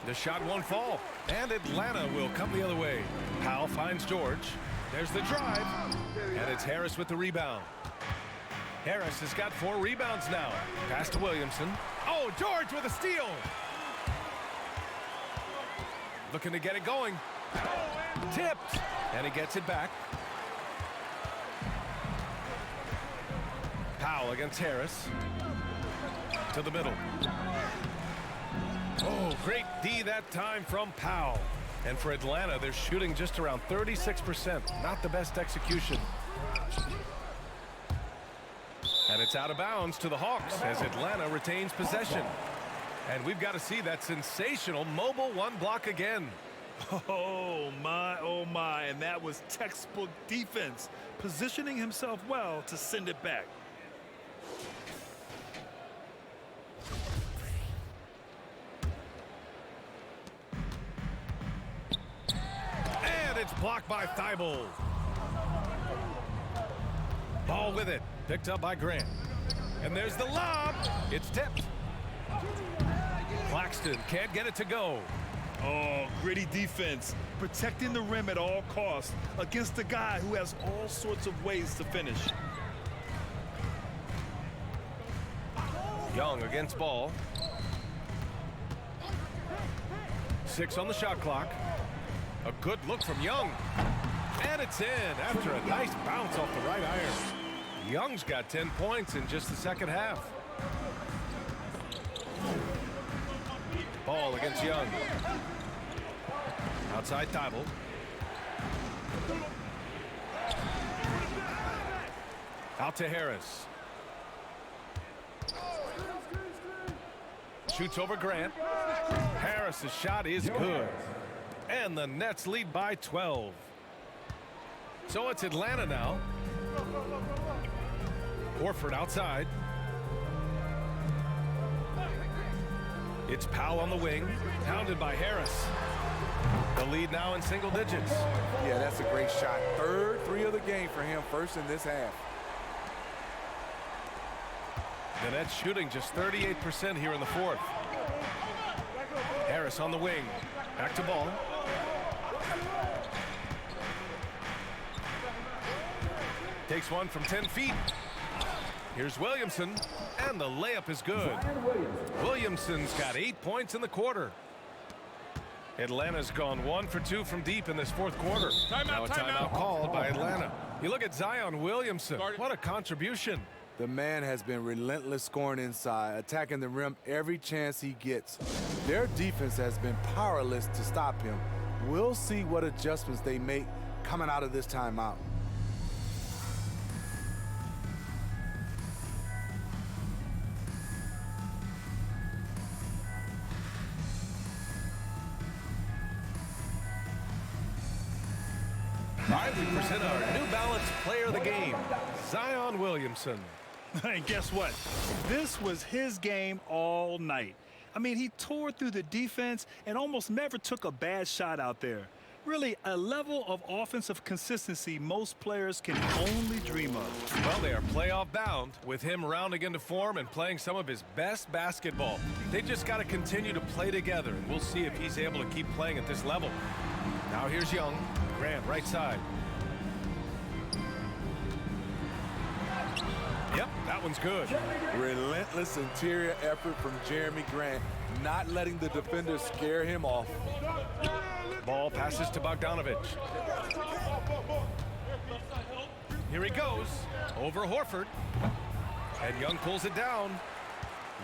The shot won't fall, and Atlanta will come the other way. Powell finds George. There's the drive, and it's Harris with the rebound. Harris has got 4 rebounds now. Pass to Williamson. Oh, George with a steal. Looking to get it going. Tipped, and he gets it back. Powell against Harris. To the middle. Oh, great D that time from Powell. And for Atlanta, they're shooting just around 36%. Not the best execution. And it's out of bounds to the Hawks as Atlanta retains possession. And we've got to see that sensational mobile 1 block again. Oh my, and that was textbook defense, positioning himself well to send it back. And it's blocked by Thibault. Ball with it, picked up by Grant. And there's the lob. It's tipped. Claxton can't get it to go. Oh, gritty defense, protecting the rim at all costs against a guy who has all sorts of ways to finish. Young against Ball. 6 on the shot clock. A good look from Young. And it's in after a nice bounce off the right iron. Young's got 10 points in just the second half. Ball against Young. Outside Thibault. Out to Harris. Shoots over Grant. Harris's shot is good. And the Nets lead by 12. So it's Atlanta now. Horford outside. It's Powell on the wing, pounded by Harris. The lead now in single digits. Yeah, that's a great shot. Third 3 of the game for him, first in this half. The Nets shooting just 38% here in the 4th. Harris on the wing. Back to Ball. Takes one from 10 feet. Here's Williamson, and the layup is good. Williamson's got 8 points in the quarter. Atlanta's gone 1 for 2 from deep in this 4th quarter. Now a timeout called by Atlanta. You look at Zion Williamson. What a contribution. The man has been relentless scoring inside, attacking the rim every chance he gets. Their defense has been powerless to stop him. We'll see what adjustments they make coming out of this timeout. All right, we present our New Balance Player of the Game, Zion Williamson. And guess what? This was his game all night. I mean, he tore through the defense and almost never took a bad shot out there. Really, a level of offensive consistency most players can only dream of. Well, they are playoff bound with him rounding into form and playing some of his best basketball. They just got to continue to play together, and we'll see if he's able to keep playing at this level. Now here's Young. Grant, right side. Yep, that one's good. Relentless interior effort from Jeremy Grant, not letting the defender scare him off. Ball passes to Bogdanovic. Here he goes, over Horford. And Young pulls it down.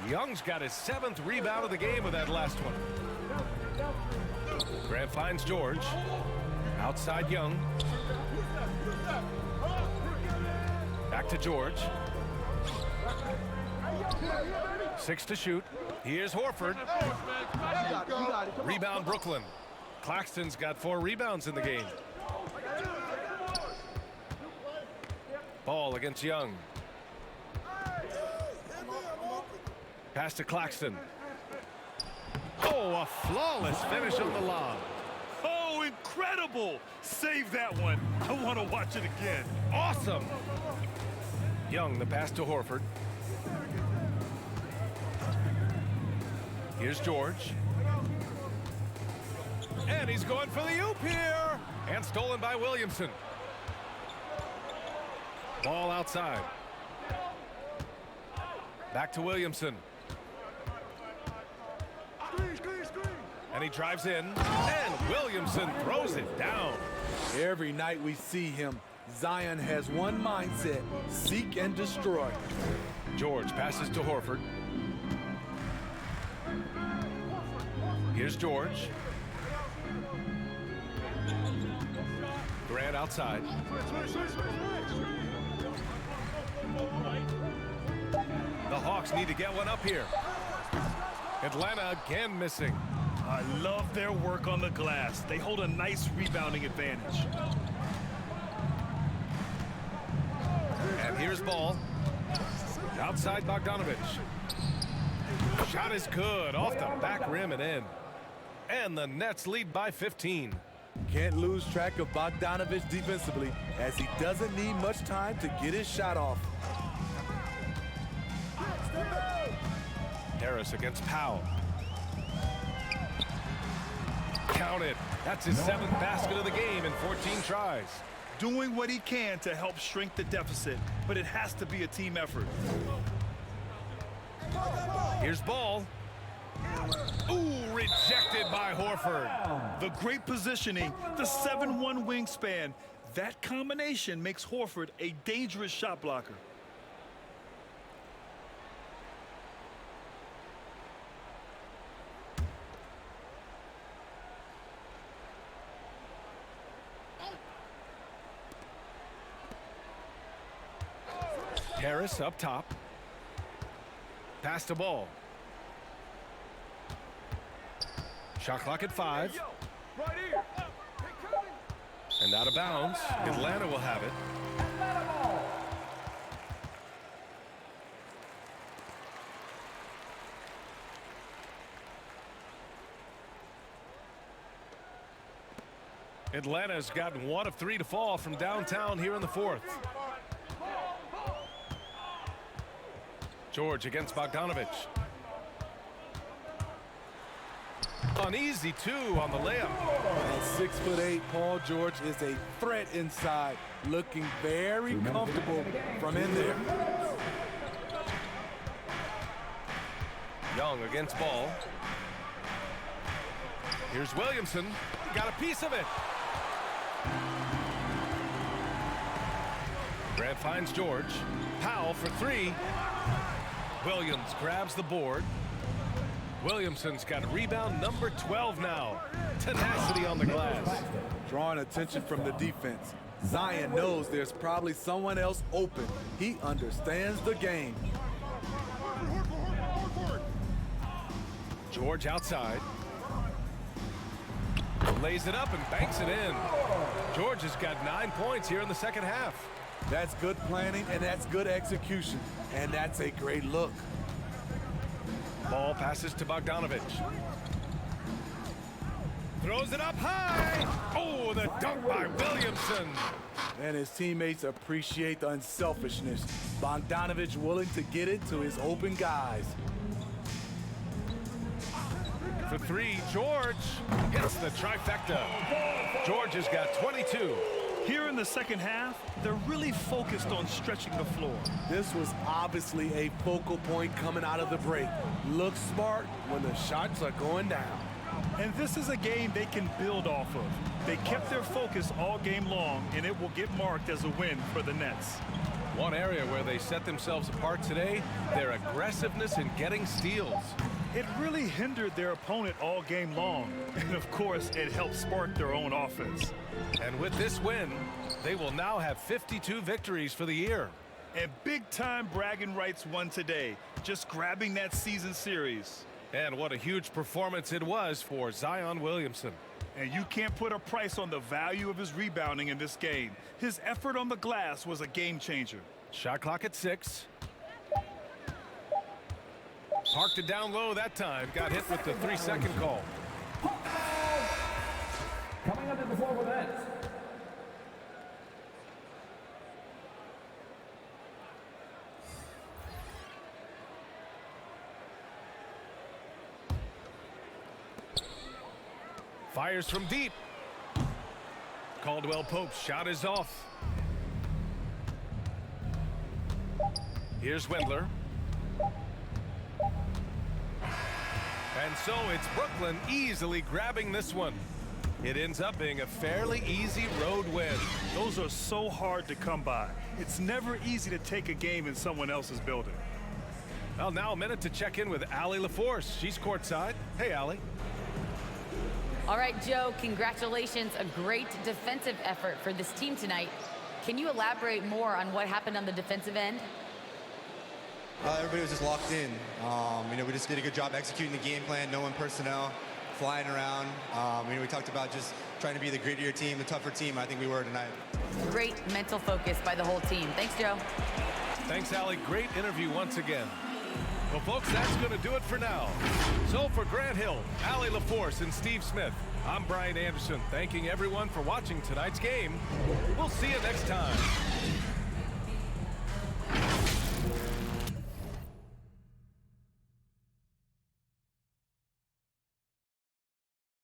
Young's got his 7th rebound of the game with that last one. Grant finds George. Outside Young. Back to George. 6 to shoot. Here's Horford. Rebound Brooklyn. Claxton's got 4 rebounds in the game. Ball against Young. Pass to Claxton. Oh, a flawless finish on the lob. Oh, incredible! Save that one. I want to watch it again. Awesome. Young, the pass to Horford. Here's George. And he's going for the oop here. And stolen by Williamson. Ball outside. Back to Williamson. And he drives in. And Williamson throws it down. Every night we see him, Zion has one mindset: seek and destroy. George passes to Horford. Here's George. Grant outside. The Hawks need to get one up here. Atlanta again missing. I love their work on the glass. They hold a nice rebounding advantage. And here's Ball. Outside Bogdanovic. Shot is good, off the back rim and in. And the Nets lead by 15. Can't lose track of Bogdanovic defensively, as he doesn't need much time to get his shot off. Harris against Powell. Counted. That's his 7th basket of the game in 14 tries. Doing what he can to help shrink the deficit, but it has to be a team effort. Here's Ball. Ooh, rejected by Horford. The great positioning, the 7-1 wingspan, that combination makes Horford a dangerous shot blocker. Harris up top. Pass to Ball. Shot clock at 5. And out of bounds. Atlanta will have it. Atlanta's gotten 1 of 3 to fall from downtown here in the 4th. George against Bogdanovic. Uneasy 2 on the layup. At 6'8", Paul George is a threat inside, looking very comfortable from in there. Young against Ball. Here's Williamson. Got a piece of it. Grant finds George. Powell for 3. Williams grabs the board. Williamson's got rebound number 12 now. Tenacity on the glass. Drawing attention from the defense. Zion knows there's probably someone else open. He understands the game. George outside. lays it up and banks it in. George has got 9 points here in the second half. That's good planning, and that's good execution. And that's a great look. Ball passes to Bogdanovic. Throws it up high. Oh, the dunk by Williamson. And his teammates appreciate the unselfishness. Bogdanovic willing to get it to his open guys. For three, George hits the trifecta. George has got 22. Here in the second half, they're really focused on stretching the floor. This was obviously a focal point coming out of the break. Look smart when the shots are going down. And this is a game they can build off of. They kept their focus all game long, and it will get marked as a win for the Nets. One area where they set themselves apart today, their aggressiveness in getting steals. It really hindered their opponent all game long. And of course, it helped spark their own offense. And with this win, they will now have 52 victories for the year. And big-time bragging rights won today, just grabbing that season series. And what a huge performance it was for Zion Williamson. And you can't put a price on the value of his rebounding in this game. His effort on the glass was a game changer. Shot clock at 6. Parked it down low that time. Got hit with the 3-second call. Coming up in the floor with Nets. Fires from deep. Caldwell Pope's shot is off. Here's Wendler. And so it's Brooklyn easily grabbing this one. It ends up being a fairly easy road win. Those are so hard to come by. It's never easy to take a game in someone else's building. Well, now a minute to check in with Allie LaForce. She's courtside. Hey, Allie. All right, Joe, congratulations. A great defensive effort for this team tonight. Can you elaborate more on what happened on the defensive end? Everybody was just locked in. We just did a good job executing the game plan, knowing personnel, flying around. We talked about just trying to be the grittier team, the tougher team. I think we were tonight. Great mental focus by the whole team. Thanks, Joe. Thanks, Allie. Great interview once again. Well, folks, that's going to do it for now. So for Grant Hill, Allie LaForce, and Steve Smith, I'm Brian Anderson, thanking everyone for watching tonight's game. We'll see you next time.